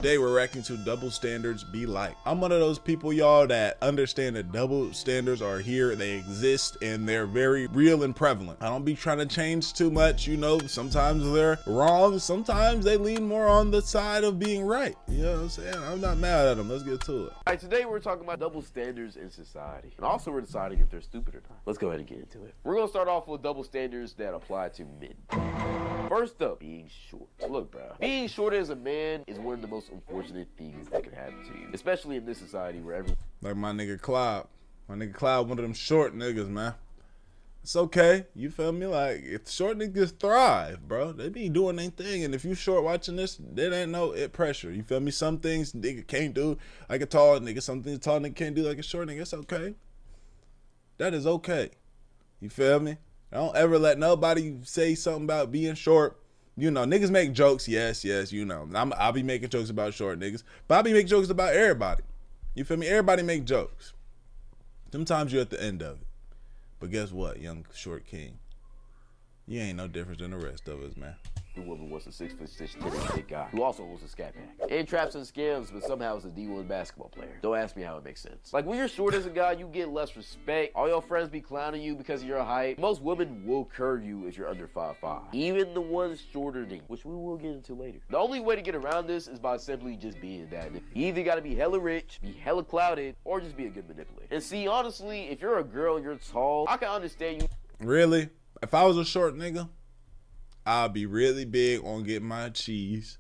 Today we're reacting to double standards be like. I'm one of those people, y'all, that understand that double standards are here, they exist, and they're very real and prevalent. I don't be trying to change too much, you know, sometimes they're wrong, sometimes they lean more on the side of being right. You know what I'm saying? I'm not mad at them. Let's get to it. All right, today we're talking about double standards in society. And also we're deciding if they're stupid or not. Let's go ahead and get into it. We're gonna start off with double standards that apply to men. First up, being short. Look, bro, being short as a man is one of the most unfortunate things that can happen to you, especially in this society where everyone. Like my nigga Cloud. My nigga Cloud, one of them short niggas, man. It's okay. You feel me? Like, if short niggas thrive, bro. They be doing their thing. And if you short watching this, there ain't no pressure. You feel me? Some things nigga can't do like a tall nigga. Some things a tall nigga can't do like a short nigga. It's okay. That is okay. You feel me? Don't ever let nobody say something about being short. You know, niggas make jokes. Yes, you know. I'll be making jokes about short niggas. But I'll be making jokes about everybody. You feel me? Everybody make jokes. Sometimes you're at the end of it. But guess what, young short king? You ain't no different than the rest of us, man. The woman was a 6'6", 10 big guy who also was a scat pack. And traps and scams, but somehow is a D1 basketball player. Don't ask me how it makes sense. Like, when you're short as a guy, you get less respect. All your friends be clowning you because of your height. Most women will curve you if you're under 5'5". Even the ones shorter than you, which we will get into later. The only way to get around this is by simply just being that. You either gotta be hella rich, be hella clouded, or just be a good manipulator. And see, honestly, if you're a girl and you're tall, I can understand you. Really? If I was a short nigga, I'll be really big on getting my cheese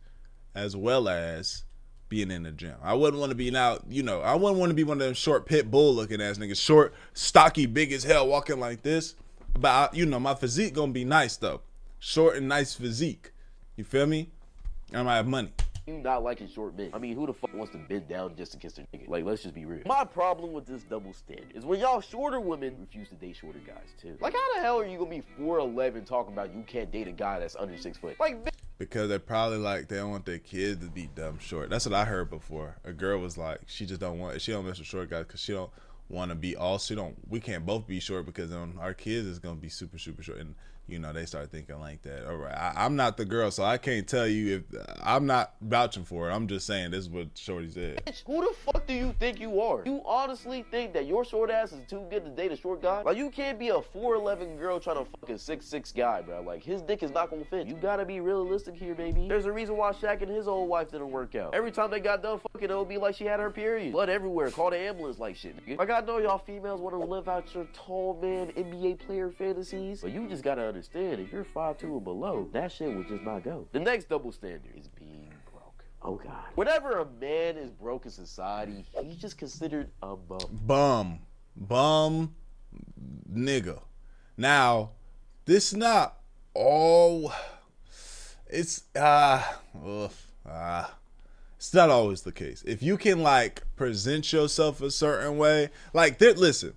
as well as being in the gym. I wouldn't want to be out, you know, I wouldn't want to be one of them short pit bull looking ass niggas, short, stocky, big as hell, walking like this. But, you know, my physique gonna be nice though. Short and nice physique. You feel me? I might have money. You not liking short men. I mean, who the fuck wants to bend down just to kiss their nigga? Like, let's just be real. My problem with this double standard is when y'all shorter women refuse to date shorter guys too. Like, how the hell are you gonna be 4'11" talking about you can't date a guy that's under 6 foot? Like, because they probably like they don't want their kids to be dumb short. That's what I heard before. A girl was like, she just don't want, she don't mess with short guys because she don't want to be all, we can't both be short because our kids is gonna be super short. And you know, they start thinking like that. All right, I'm not the girl, so I can't tell you if I'm not vouching for it. I'm just saying this is what Shorty said. Bitch, who the fuck do you think you are? You honestly think that your short ass is too good to date a short guy? Like, you can't be a 4'11" girl trying to fuck a 6'6" guy, bro. Like, his dick is not gonna fit. You gotta be realistic here, baby. There's a reason why Shaq and his old wife didn't work out. Every time they got done fucking, it would be like she had her period. Blood everywhere. Call the ambulance like shit, nigga. Like, I know y'all females want to live out your tall man NBA player fantasies, but you just gotta understand, if you're 5'2" or below, that shit would just not go. The next double standard is being broke. Oh God. Whenever a man is broke in society, he's just considered a bum. Bum nigga. Now, this not all, it's it's not always the case. If you can like present yourself a certain way, like listen,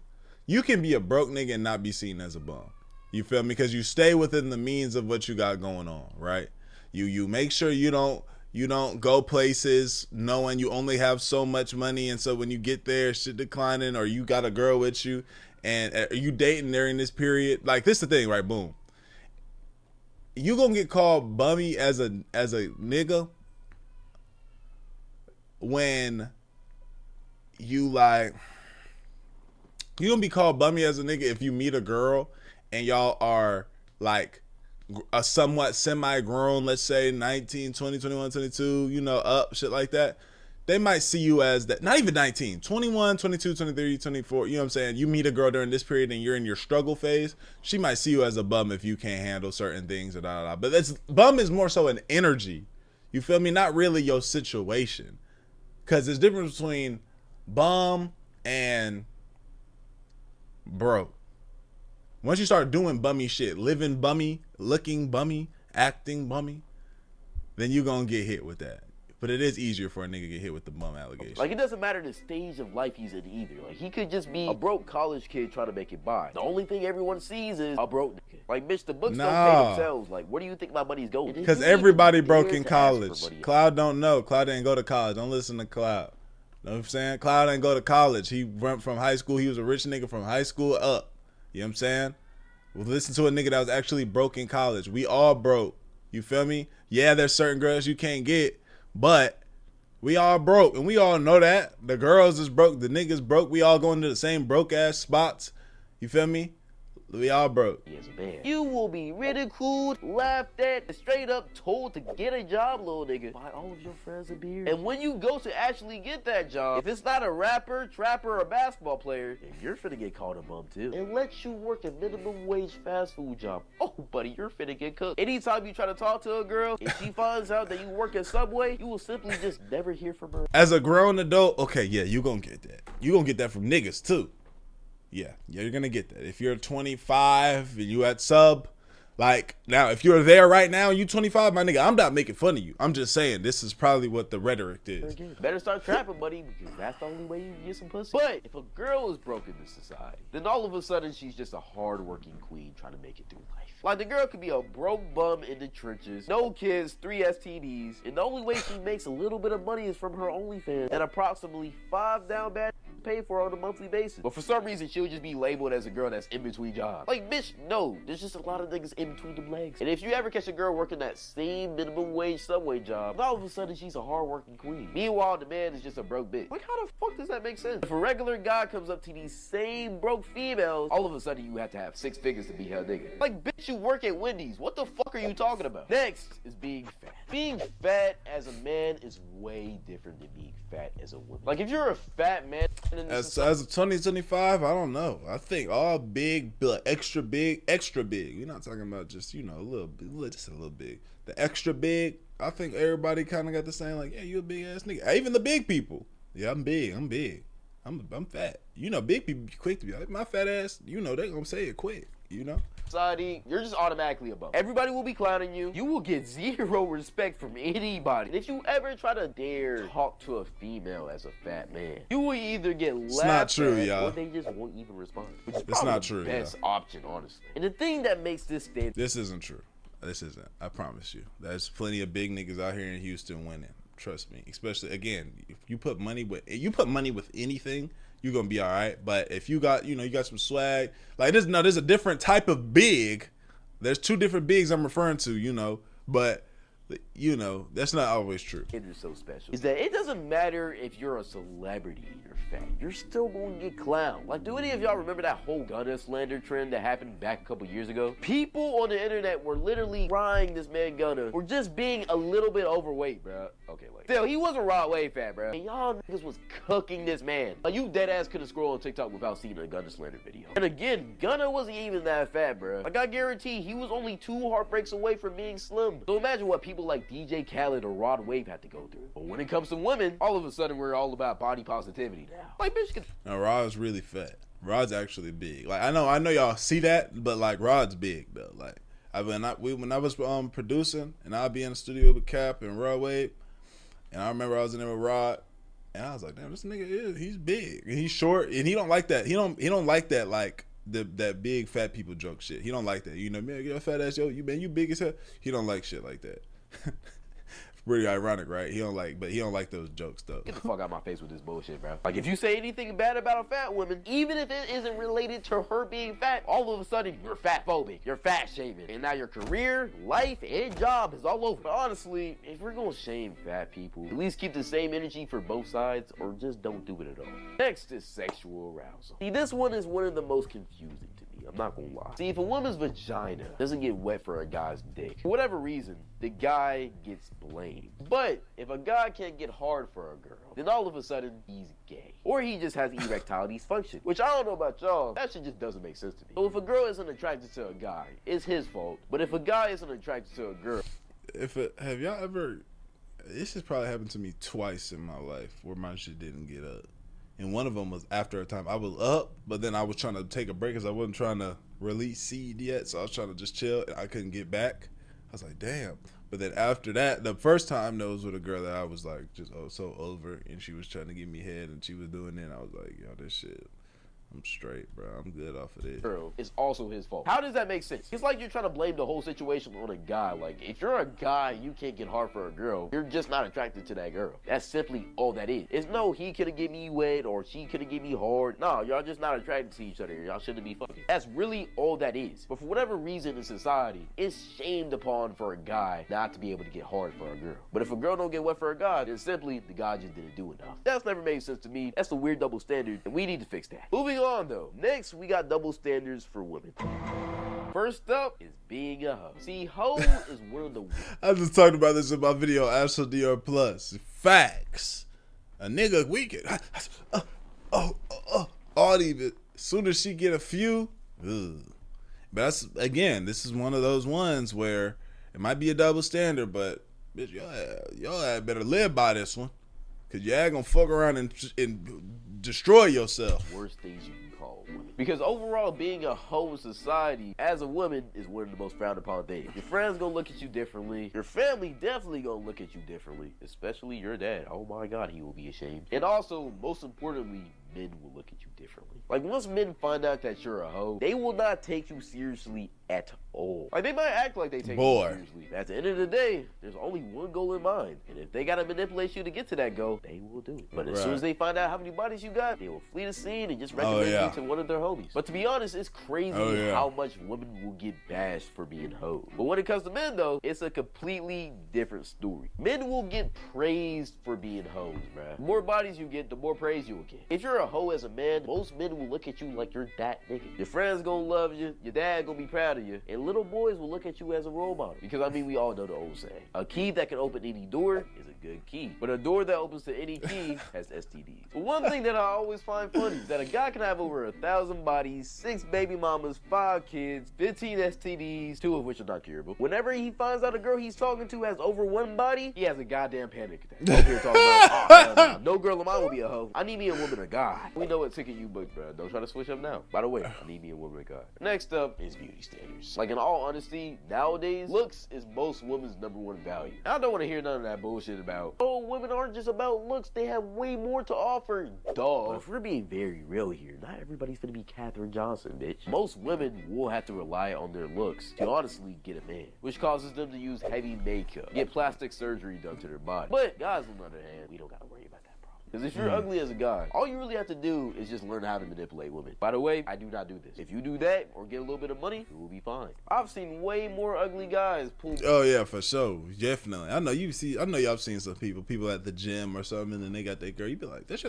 you can be a broke nigga and not be seen as a bum. You feel me? Because you stay within the means of what you got going on, right? You make sure you don't go places knowing you only have so much money, and so when you get there, shit declining, or you got a girl with you, and are you dating during this period? Like, this the thing, right? Boom. You gonna get called bummy as a nigga when you like, you gonna be called bummy as a nigga if you meet a girl and y'all are like a somewhat semi-grown, let's say 19, 20, 21, 22, you know, up, shit like that. They might see you as that, not even 19, 21, 22, 23, 24, you know what I'm saying? You meet a girl during this period and you're in your struggle phase, she might see you as a bum if you can't handle certain things, but bum is more so an energy. You feel me? Not really your situation. Because there's a difference between bum and broke. Once you start doing bummy shit, living bummy, looking bummy, acting bummy, then you gonna get hit with that. But it is easier for a nigga to get hit with the bum allegation. Like, it doesn't matter the stage of life he's in either. Like, he could just be a broke college kid trying to make it by. The only thing everyone sees is a broke nigga. Like, bitch, the books don't pay themselves. Like, where do you think my money's going? Because everybody broke in college. Cloud don't know. Cloud didn't go to college. Don't listen to Cloud. You know what I'm saying? Cloud didn't go to college. He went from high school. He was a rich nigga from high school up. You know what I'm saying? Well, listen to a nigga that was actually broke in college. We all broke. You feel me? Yeah, there's certain girls you can't get, but We all broke, and we all know that. The girls is broke, the niggas broke. We all going to the same broke ass spots. You feel me? We all broke. Yes, man. You will be ridiculed, laughed at, and straight up told to get a job, little nigga, by all of your friends and peers. And when you go to actually get that job, if it's not a rapper, trapper, or basketball player, then you're finna get called a bum too. And let you work a minimum wage fast food job. Oh, buddy, you're finna get cooked. Anytime you try to talk to a girl, if she finds out that you work at Subway, you will simply just never hear from her. As a grown adult, okay, yeah, you gonna get that. You gonna get that from niggas too. Yeah, you're gonna get that. If you're 25 and you at Sub, like, now if you're there right now and you 25, my nigga, I'm not making fun of you. I'm just saying this is probably what the rhetoric is. Better start trapping, buddy, because that's the only way you can get some pussy. But if a girl is broke in this society, then all of a sudden she's just a hard-working queen trying to make it through life. Like, the girl could be a broke bum in the trenches, no kids, 3 STDs, and the only way she makes a little bit of money is from her OnlyFans, and approximately 5 down bad pay for on a monthly basis. But for some reason, she'll just be labeled as a girl that's in between jobs. Like, bitch, no. There's just a lot of niggas in between them legs. And if you ever catch a girl working that same minimum wage Subway job, all of a sudden she's a hard-working queen. Meanwhile, the man is just a broke bitch. Like, how the fuck does that make sense? If a regular guy comes up to these same broke females, all of a sudden you have to have 6 figures to be her nigga. Like, bitch, you work at Wendy's. What the fuck are you talking about? Next is being fat. Being fat as a man is way different than being fat as a woman. Like, if you're a fat man in this As of 2025, I don't know. I think all big, extra big. We're not talking about just, you know, a little bit, just a little big. The extra big, I think everybody kind of got the same, like, yeah, you a big ass nigga. Even the big people. Yeah, I'm big. I'm fat. You know, big people be quick to be like, my fat ass, you know, they gonna say it quick, you know? society, you're just automatically above. Everybody will be clowning you. You will get zero respect from anybody. And if you ever try to dare talk to a female as a fat man, you will either get laughed at or they just won't even respond. Which is probably not true, the best option, honestly. And the thing that makes this stand... This isn't true. This isn't. I promise you. There's plenty of big niggas out here in Houston winning. Trust me. Especially, again, if you put money with anything, you're gonna be all right. But if you got, you know, you got some swag, like there's a different type of big. There's 2 different bigs I'm referring to, you know, but you know, that's not always true. It is so special is that it doesn't matter if you're a celebrity and you're fat, you're still going to get clowned. Like, do any of y'all remember that whole Gunna slander trend that happened back a couple years ago? People on the internet were literally crying this man Gunna for just being a little bit overweight, bro. Okay, like, still, he wasn't raw way fat, bro. And y'all niggas was cooking this man. Like, you dead ass couldn't scroll on TikTok without seeing a Gunna slander video. And again, Gunna wasn't even that fat, bro. Like, I guarantee he was only 2 heartbreaks away from being slim. So imagine what people like DJ Khaled or Rod Wave had to go through. But when it comes to women, all of a sudden we're all about body positivity now. Like, bitch, now Rod's really fat. Rod's actually big. Like, I know y'all see that, but like Rod's big though. Like, when I was producing and I'd be in the studio with Cap and Rod Wave, and I remember I was in there with Rod, and I was like, damn, this nigga he's big and he's short and he don't like that. He don't like that, like that big fat people joke shit. He don't like that. You know, man, you're a fat ass, yo, you big as hell. He don't like shit like that. Pretty ironic, right? He don't like those jokes though. Get the fuck out of my face with this bullshit, bro. Like, if you say anything bad about a fat woman, even if it isn't related to her being fat, all of a sudden you're fat phobic, you're fat shaming, and now your career, life, and job is all over. But honestly, if we're gonna shame fat people, at least keep the same energy for both sides, or just don't do it at all. Next is sexual arousal. See, this one is one of the most confusing to me. I'm not gonna lie. See, if a woman's vagina doesn't get wet for a guy's dick, for whatever reason, the guy gets blamed. But if a guy can't get hard for a girl, then all of a sudden he's gay. Or he just has erectile dysfunction. Which, I don't know about y'all, that shit just doesn't make sense to me. So if a girl isn't attracted to a guy, it's his fault. But if a guy isn't attracted to a girl... Have y'all ever... This has probably happened to me twice in my life where my shit didn't get up. And one of them was after a time. I was up, but then I was trying to take a break because I wasn't trying to release seed yet. So I was trying to just chill, and I couldn't get back. I was like, damn. But then after that, the first time, that was with a girl that I was like, just so over, and she was trying to give me head, and she was doing it, and I was like, yo, this shit, I'm straight, bro. I'm good off of this. Girl, it's also his fault. How does that make sense? It's like you're trying to blame the whole situation on a guy. Like, if you're a guy, you can't get hard for a girl, you're just not attracted to that girl. That's simply all that is. It's no, he couldn't get me wet or she couldn't get me hard. No, y'all just not attracted to each other. Y'all shouldn't be fucking. That's really all that is. But for whatever reason in society, it's shamed upon for a guy not to be able to get hard for a girl. But if a girl don't get wet for a guy, then simply the guy just didn't do enough. That's never made sense to me. That's a weird double standard, and we need to fix that. Moving on though. Next, we got double standards for women. First up is being a hoe. See, hoe is one of the... I just talked about this in my video, Astral Dior Plus. Facts. A nigga weekend. All even. As soon as she get a few, ugh. But that's, again, this is one of those ones where it might be a double standard, but bitch, y'all better live by this one. Because y'all gonna fuck around and destroy yourself. Worst things you can call women. Because overall, being a hoe in society as a woman is one of the most frowned upon things. Your friends gonna look at you differently. Your family definitely gonna look at you differently. Especially your dad. Oh my God, he will be ashamed. And also, most importantly, men will look at you differently. Like, once men find out that you're a hoe, they will not take you seriously at all. Like, they might act like they take you seriously. At the end of the day, there's only one goal in mind. And if they gotta manipulate you to get to that goal, they will do it. But as soon as they find out how many bodies you got, they will flee the scene and just recommend you to one of their homies. But to be honest, it's crazy how much women will get bashed for being hoes. But when it comes to men, though, it's a completely different story. Men will get praised for being hoes, bruh. The more bodies you get, the more praise you will get. If you're a hoe as a man, most men will look at you like you're that nigga. Your friends gonna love you, your dad gonna be proud of you, and little boys will look at you as a role model. Because I mean, we all know the old saying, a key that can open any door is a good key, but a door that opens to any key has STDs. But one thing that I always find funny is that a guy can have over 1,000 bodies, 6 baby mamas, 5 kids, 15 STDs, 2 of which are not curable. Whenever he finds out a girl he's talking to has over 1 body, he has a goddamn panic attack. Over here talking about, oh, hell no girl of mine will be a hoe. I need me a woman a guy. We know what ticket you booked, bro. Don't try to switch up now. By the way, I need me a woman a guy. Next up is beauty standards. Like, in all honesty, nowadays, looks is most women's #1 value. I don't want to hear none of that bullshit about, oh, women aren't just about looks, they have way more to offer. Duh. But if we're being very real here, not everybody's gonna be Katherine Johnson, bitch. Most women will have to rely on their looks to honestly get a man, which causes them to use heavy makeup, get plastic surgery done to their body. But guys, on the other hand, we don't gotta worry about that. Because if you're ugly as a guy, all you really have to do is just learn how to manipulate women. By the way, I do not do this. If you do that or get a little bit of money, you will be fine. I've seen way more ugly guys pull. Oh yeah, for sure, definitely. I know y'all seen some people at the gym or something, and they got that girl. You be like, that's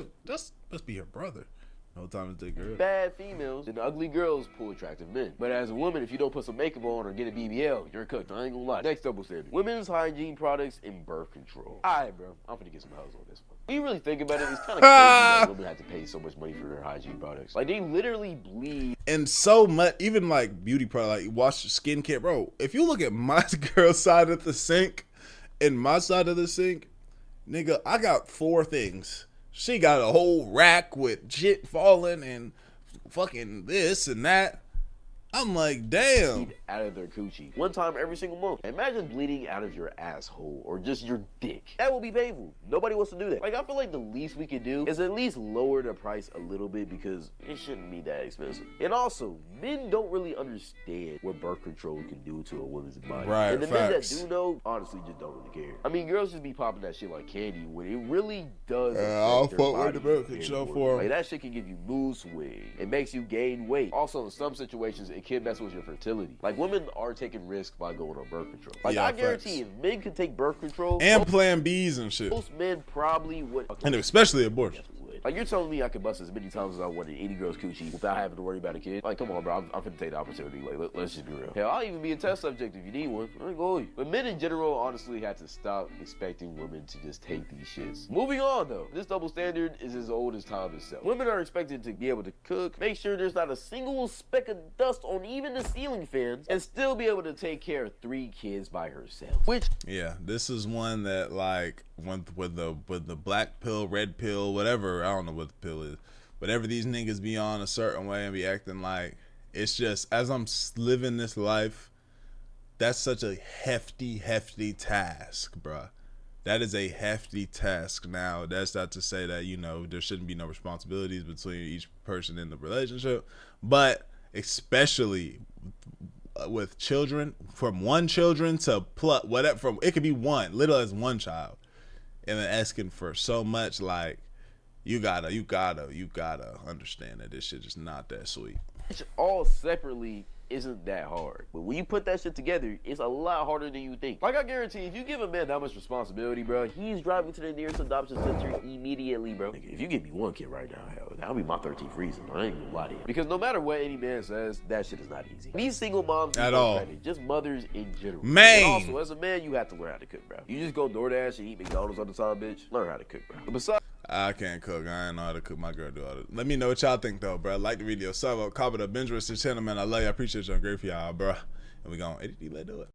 must be your brother. No time to take girl. Bad females and ugly girls pull attractive men. But as a woman, if you don't put some makeup on or get a BBL, you're cooked. I ain't gonna lie. Next double standard: women's hygiene products and birth control. Alright, bro. I'm finna get some hoes on this one. When you really think about it, it's kind of crazy that women have to pay so much money for their hygiene products. Like, they literally bleed. And so much, even like beauty product, like wash skincare, bro. If you look at my girl's side of the sink and my side of the sink, nigga, I got 4 things. She got a whole rack with shit falling and fucking this and that. I'm like, damn. Out of their coochie. One time every single month. Imagine bleeding out of your asshole or just your dick. That will be painful. Nobody wants to do that. Like, I feel like the least we could do is at least lower the price a little bit because it shouldn't be that expensive. And also, men don't really understand what birth control can do to a woman's body. Right, and the facts. men that do know, honestly, just don't really care. I mean, girls just be popping that shit like candy when it really does. I'll fuck with the birth control for them. Like, that shit can give you mood swing. It makes you gain weight. Also, in some situations, it can mess with your fertility. Like, women are taking risks by going on birth control. Like, I guarantee if men could take birth control and plan B's and shit, most men probably would. And especially abortion. Like, you're telling me I could bust as many times as I want in any girl's coochie without having to worry about a kid? Like, come on, bro. I'm finna take the opportunity. Like, let's just be real. Hell, I'll even be a test subject if you need one. I ain't going. But men in general honestly have to stop expecting women to just take these shits. Moving on, though. This double standard is as old as time itself. Women are expected to be able to cook, make sure there's not a single speck of dust on even the ceiling fans, and still be able to take care of 3 kids by herself. Which, yeah, this is one that, like, with the black pill, red pill, whatever, I don't know what the pill is, whatever these niggas be on a certain way and be acting like, it's just, as I'm living this life, that's such a hefty task, bruh. that is a hefty task. Now, that's not to say that, you know, there shouldn't be no responsibilities between each person in the relationship, but especially with children, from one children to whatever, from it could be one, little as one child, and then asking for so much, like, you gotta understand that this shit is not that sweet. All separately isn't that hard, but when you put that shit together, it's a lot harder than you think. Like, I guarantee, if you give a man that much responsibility, bro, he's driving to the nearest adoption center immediately, bro. Like, if you give me one kid right now, hell, that'll be my 13th reason. I ain't gonna lie to you. Because no matter what any man says, that shit is not easy. These single moms at all, credit, just mothers in general. Man. And also, as a man, you have to learn how to cook, bro. You just go DoorDash and eat McDonald's all the time, bitch. Learn how to cook, bro. But besides, I can't cook. I ain't know how to cook. My girl do all that. Let me know what y'all think, though, bro. Like the video, sub up, comment up, binge with the channel, man. I love you. I appreciate you. I'm great for y'all, bro. And we gonna let's do it.